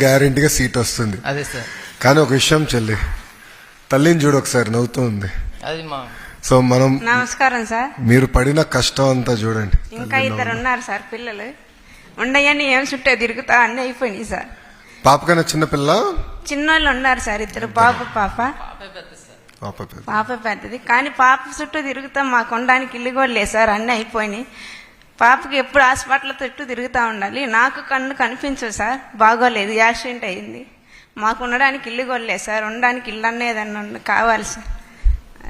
గ్యారెంటీగా సీట్ వస్తుంది. అదే సార్. కానీ ఒక విషయం చెల్లి, తల్లిని చూడు ఒకసారి నవ్వుతూ ఉంది. అది మా సో మనం నమస్కారం సార్. మీరు పడిన కష్టం అంతా చూడండి. ఇంకా ఇద్దరు ఉన్నారు సార్ పిల్లలు, ఉండయని ఏం చుట్టే తిరుగుతా అన్నీ అయిపోయినాయి సార్. పాప కన్నా చిన్న పిల్ల, చిన్నోళ్ళు ఉన్నారు సార్ ఇద్దరు, బాబు పాప. పాప పెద్దది, కానీ పాప చుట్టూ తిరుగుతాం, మాకు ఉండడానికి ఇల్లు కూడా లేదు సార్, అన్నీ అయిపోయినాయి. పాపకి ఎప్పుడు హాస్పిటల్ చుట్టూ తిరుగుతూ ఉండాలి. నాకు కన్ను కనిపించవు సార్, బాగోలేదు, యాక్సిడెంట్ అయింది. మాకు ఉండడానికి ఇల్లు కూడా లేదు సార్, ఉండడానికి ఇల్లు అనేది కావాలి సార్.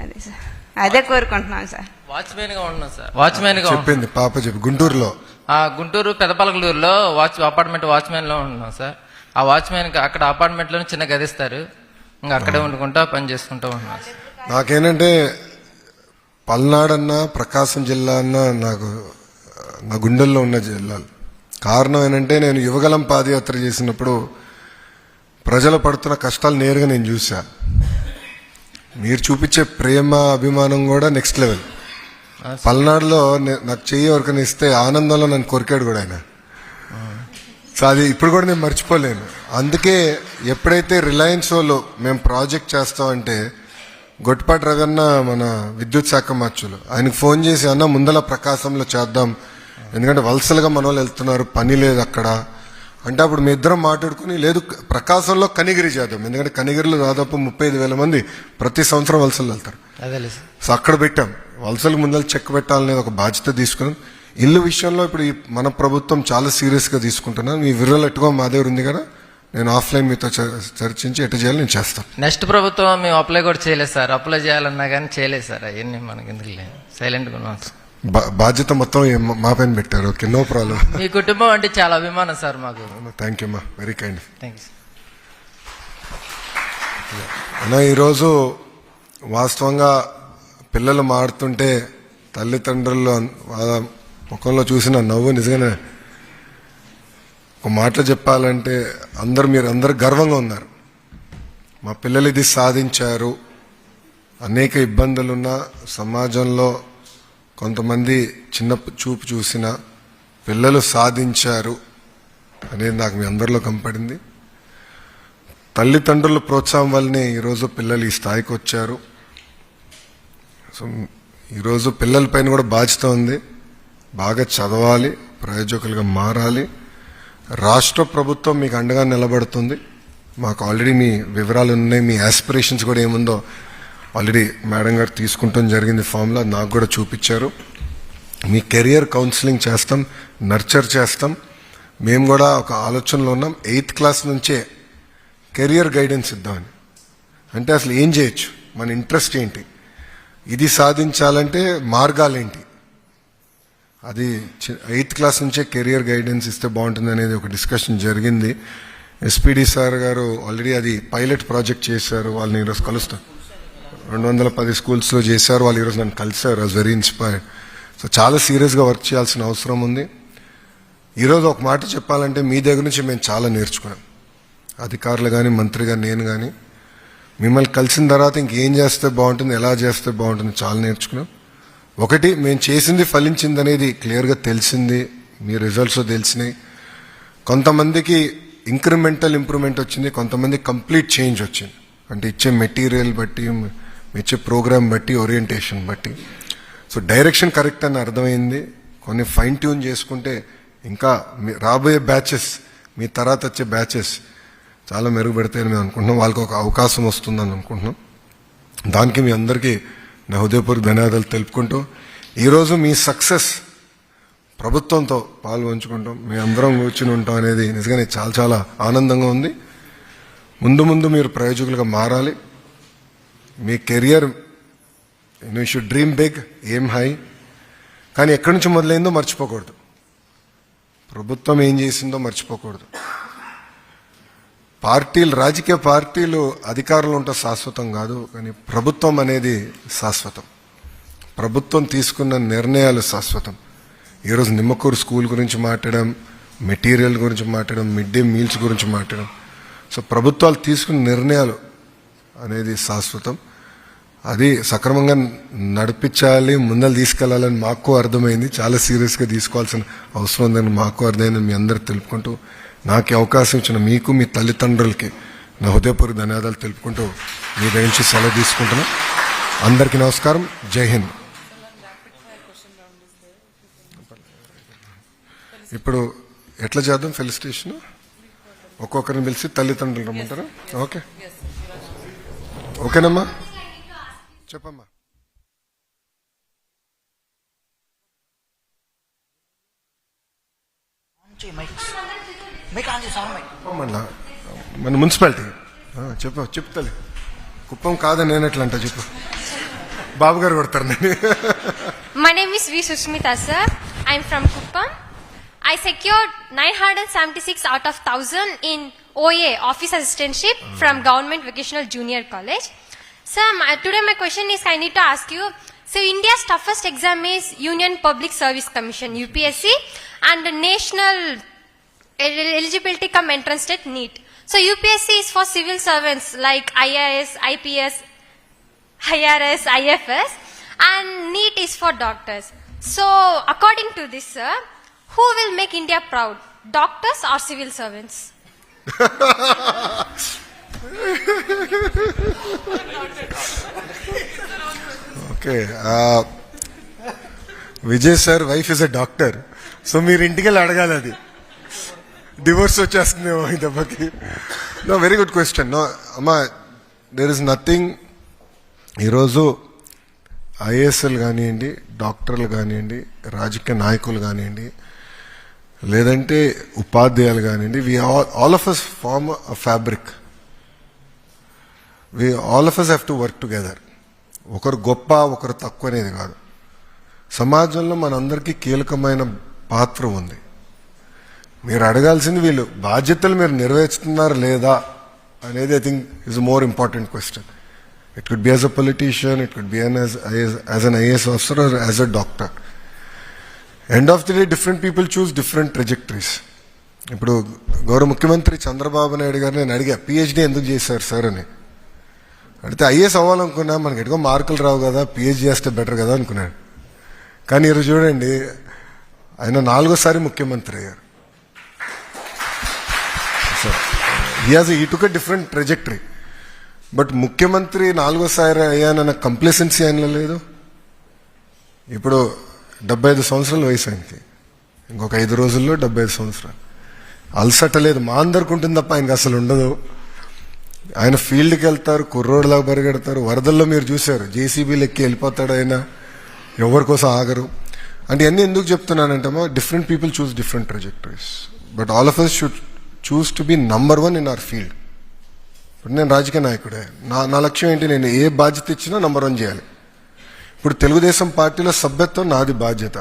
అదే సార్, అదే కోరుకుంటున్నాం సార్. వాచ్మెన్ గా ఉన్నాం సార్. వాచ్మెన్ గా చెప్పింది పాప చెప్పి గుంటూరులో, గుంటూరు పెదపలకలూరులో అపార్ట్మెంట్ వాచ్మెన్ లో ఉంటున్నాం సార్. ఆ వాచ్మెన్ అక్కడ అపార్ట్మెంట్ లో చిన్న గదిస్తారు, ఇంకా అక్కడే వండుకుంటా పని చేసుకుంటా ఉన్నాం. నాకేంటంటే పల్నాడన్నా ప్రకాశం జిల్లా అన్నా నాకు నా గుండెల్లో ఉన్న జిల్లాలు. కారణం ఏంటంటే నేను యువగలం పాదయాత్ర చేసినప్పుడు ప్రజలు పడుతున్న కష్టాలు నేరుగా నేను చూసా. మీరు చూపించే ప్రేమ అభిమానం కూడా నెక్స్ట్ లెవెల్. పల్నాడులో నాకు చెయ్యి ఎవరికైనా ఇస్తే ఆనందంలో నన్ను కొరికాడు కూడా ఆయన. సో అది ఇప్పుడు కూడా నేను మర్చిపోలేను. అందుకే ఎప్పుడైతే రిలయన్స్ వాళ్ళు మేము ప్రాజెక్ట్ చేస్తామంటే గొట్టిపాటి రవన్న మన విద్యుత్ శాఖ మార్చులు ఆయనకు ఫోన్ చేసి, అన్న ముందల ప్రకాశంలో చేద్దాం, ఎందుకంటే వలసలుగా మన వాళ్ళు వెళ్తున్నారు, పని లేదు అక్కడ అంటే, అప్పుడు మీ ఇద్దరం మాట్లాడుకుని లేదు ప్రకాశంలో కనిగిరి చేద్దాం, ఎందుకంటే కనిగిరిలో దాదాపు 35,000 మంది ప్రతి సంవత్సరం వలసలు వెళ్తారు. సో అక్కడ పెట్టాం. వలసలకు ముందర చెక్ పెట్టాలనేది ఒక బాధ్యత తీసుకున్నాం. ఇల్లు విషయంలో ఇప్పుడు మన ప్రభుత్వం చాలా సీరియస్గా తీసుకుంటున్నాను. మీ వివరాలు ఎట్టుకో మా దగ్గర ఉంది కదా, నేను ఆఫ్లైన్ మీతో చర్చించి ఎటు చేయాలి నేను చేస్తాను. నెక్స్ట్ ప్రభుత్వం మేము అప్లై కూడా చేయలేదు సార్, అప్లై చేయాలన్నా కానీ చేయలేదు సార్. అవన్నీ మనకి ఎందుకు లేదు, సైలెంట్గా ఉన్నాం సార్. బాధ్యత మొత్తం మా పైన పెట్టారు. Okay, no problem. మీ కుటుంబం అంటే చాలా అభిమానం సార్ మాకు. థ్యాంక్ యూ అమ్మా, వెరీ కైండ్. థ్యాంక్ యూ అన్నా. ఈరోజు వాస్తవంగా పిల్లలు మాడుతుంటే తల్లిదండ్రులు వాళ్ళ ముఖంలో చూసిన నవ్వు నిజంగానే ఒక మాటలో చెప్పాలంటే మీరు అందరు గర్వంగా ఉన్నారు. మా పిల్లలు ఇది సాధించారు. అనేక ఇబ్బందులున్న సమాజంలో కొంతమంది చిన్న చూపు చూసిన పిల్లలు సాధించారు అనేది నాకు మీ అందరిలో కనపడింది. తల్లిదండ్రుల ప్రోత్సాహం వల్లనే ఈరోజు పిల్లలు ఈ స్థాయికి వచ్చారు. సో ఈరోజు పిల్లలపైన కూడా బాధ్యత ఉంది. బాగా చదవాలి, ప్రయోజకులుగా మారాలి. రాష్ట్ర ప్రభుత్వం మీకు అండగా నిలబడుతుంది. మాకు ఆల్రెడీ మీ వివరాలు ఉన్నాయి, మీ ఆస్పిరేషన్స్ కూడా ఏముందో ఆల్రెడీ మేడం గారు తీసుకుంటాం జరిగింది ఫామ్లో, నాకు కూడా చూపించారు. మీ కెరియర్ కౌన్సిలింగ్ చేస్తాం, నర్చర్ చేస్తాం. మేము కూడా ఒక ఆలోచనలో ఉన్నాం, 8th క్లాస్ నుంచే కెరియర్ గైడెన్స్ ఇద్దామని. అంటే అసలు ఏం చేయొచ్చు, మన ఇంట్రెస్ట్ ఏంటి, ఇది సాధించాలంటే మార్గాలేంటి, అది 8th క్లాస్ నుంచే కెరియర్ గైడెన్స్ ఇస్తే బాగుంటుంది అనేది ఒక డిస్కషన్ జరిగింది. ఎస్పీడీ సార్ గారు ఆల్రెడీ అది పైలట్ ప్రాజెక్ట్ చేశారు. వాళ్ళని ఈరోజు కలుస్తాం. 210 స్కూల్స్లో చేశారు. వాళ్ళు ఈరోజు నన్ను కలిశారు. Was very inspired. సో చాలా సీరియస్గా వర్క్ చేయాల్సిన అవసరం ఉంది. ఈరోజు ఒక మాట చెప్పాలంటే మీ దగ్గర నుంచి మేము చాలా నేర్చుకున్నాం. అధికారులు కానీ, మంత్రి కానీ, నేను కానీ మిమ్మల్ని కలిసిన తర్వాత ఇంకేం చేస్తే బాగుంటుంది, ఎలా చేస్తే బాగుంటుంది చాలా నేర్చుకున్నాం. ఒకటి, మేము చేసింది ఫలించింది అనేది క్లియర్గా తెలిసింది, మీ రిజల్ట్స్ తెలిసినాయి. కొంతమందికి ఇంక్రిమెంటల్ ఇంప్రూవ్మెంట్ వచ్చింది, కొంతమంది కంప్లీట్ చేంజ్ వచ్చింది. అంటే ఇచ్చే మెటీరియల్ బట్టి, ఇచ్చే ప్రోగ్రామ్ బట్టి, ఓరియంటేషన్ బట్టి. సో డైరెక్షన్ కరెక్ట్ అని అర్థమైంది. కొన్ని ఫైన్ ట్యూన్ చేసుకుంటే ఇంకా రాబోయే బ్యాచెస్, మీ తర్వాత వచ్చే బ్యాచెస్ చాలా మెరుగుపెడతాయని మేము అనుకుంటున్నాం. వాళ్ళకి ఒక అవకాశం వస్తుందని అనుకుంటున్నాం. దానికి మీ అందరికీ నా హృదయపూర్వక ధన్యవాదాలు తెలుపుకుంటూ, ఈరోజు మీ సక్సెస్ ప్రభుత్వంతో పాల్పంచుకుంటాం, మీ అందరం కూర్చుని ఉంటాం అనేది నిజంగానే చాలా చాలా ఆనందంగా ఉంది. ముందు ముందు మీరు ప్రయోజకులుగా మారాలి. మీ career you should dream big, aim high. కానీ ఎక్కడి నుంచి మొదలైందో మర్చిపోకూడదు, ప్రభుత్వం ఏం చేసిందో మర్చిపోకూడదు. రాజకీయ పార్టీలు అధికారంలో ఉంటే శాశ్వతం కాదు, కానీ ప్రభుత్వం అనేది శాశ్వతం. ప్రభుత్వం తీసుకున్న నిర్ణయాలు శాశ్వతం. ఈరోజు నిమ్మకూరు స్కూల్ గురించి మాట్లాడడం, మెటీరియల్ గురించి మాట్లాడడం, మిడ్ డే మీల్స్ గురించి మాట్లాడడం. సో ప్రభుత్వాలు తీసుకున్న నిర్ణయాలు అనేది శాశ్వతం. అది సక్రమంగా నడిపించాలి, ముందలు తీసుకెళ్లాలని మాకు అర్థమైంది. చాలా సీరియస్గా తీసుకోవాల్సిన అవసరం ఉందని మాకు అర్థమైందని మీ అందరూ తెలుపుకుంటూ నాకు ఈ అవకాశం ఇచ్చిన మీకు మీ తల్లిదండ్రులకి నా హృదయపూర్వక ధన్యవాదాలు తెలుపుకుంటూ మీ దగ్గర నుంచి సెలవు తీసుకుంటున్నా. అందరికీ నమస్కారం. జై హింద్. ఇప్పుడు ఎట్లా చేద్దాం ఫెలిసిటేషన్? ఒక్కొక్కరిని పిలిచి తల్లిదండ్రులు రమ్మంటారా? ఓకే, ఓకేనమ్మా, చెప్పమ్మా. మళ్ళా మన మున్సిపాలిటీ చెప్తాలి. కుప్పం కాదని నేను ఎట్లా అంటా చెప్పు. బాబు గారు కొడతారు నేను. My name is V. Sushmita, sir. I'm from Kuppam. I secured 976 out of 1000 in OA, Office Assistantship, from Government Vocational Junior College. Sir, today my question is, I need to ask you, so India's toughest exam is Union Public Service Commission, UPSC, and the National Eligibility Cum Entrance Test, NEET. So UPSC is for civil servants like IAS, IPS, IRS, IFS, and NEET is for doctors. So according to this, sir, who will make India proud, doctors or civil servants? Okay, Vijay sir wife is a doctor. So మీరు ఇంటికి వెళ్ళి అడగాలి, అది divorce వచ్చేస్తుందేమో ఈ దెబ్బకి. No, very good question. No అమ్మా, there is nothing. ఈరోజు ఐఏఎస్ఎల్ కానివ్వండి, డాక్టర్లు కానివ్వండి, రాజకీయ నాయకులు కానివ్వండి, లేదంటే ఉపాధ్యాయులు కానివ్వండి, we all of us form a fabric. We all of us have to work together. ఒకరు గొప్ప, ఒకరు తక్కువ అనేది కాదు. సమాజంలో మనందరికీ కీలకమైన పాత్ర ఉంది. మీరు అడగాల్సింది వీళ్ళు బాధ్యతలు మీరు నెరవేర్చుతున్నారు లేదా అనేది I think is more important question. It could be as a politician, it could be as an IAS officer or as a doctor. End of the day, different people choose different trajectories. ఇప్పుడు గౌరవ ముఖ్యమంత్రి చంద్రబాబు నాయుడు గారు నేను అడిగా, PhD ఎందుకు చేశారు sir అని అడిగితే, ఐఏఎస్ అవ్వాలనుకున్నా, మనకి ఎటుకో మార్కులు రావు కదా, పిహెచ్డీ చేస్తే బెటర్ కదా అనుకున్నాడు. కానీ ఈరోజు చూడండి, ఆయన 4వ సారి ముఖ్యమంత్రి అయ్యారు. So he took a different trajectory. But ముఖ్యమంత్రి 4వ సారి అయ్యానన్న కంప్లేసెన్సీ ఆయనలో లేదు. ఇప్పుడు 75 సంవత్సరాల వయసు ఆయనకి. ఇంకొక 5 రోజుల్లో 75 సంవత్సరాలు. అలసట లేదు, మా అందరికి ఉంటుంది తప్ప ఆయనకి అసలు ఉండదు. ఆయన ఫీల్డ్కి వెళ్తారు, కుర్రోడ్లాగా పరిగెడతారు. వరదల్లో మీరు చూశారు, జేసీబీలు ఎక్కి వెళ్ళిపోతాడు ఆయన, ఎవరి కోసం ఆగరు. అంటే అన్నీ ఎందుకు చెప్తున్నానంటేమో, different people choose different trajectories, but all of us should choose to be number 1 in our field. ఇప్పుడు నేను రాజకీయ నాయకుడే, నా లక్ష్యం ఏంటి, నేను ఏ బాధ్యత ఇచ్చినా నంబర్ 1 చేయాలి. ఇప్పుడు తెలుగుదేశం పార్టీలో సభ్యత్వం నాది బాధ్యత.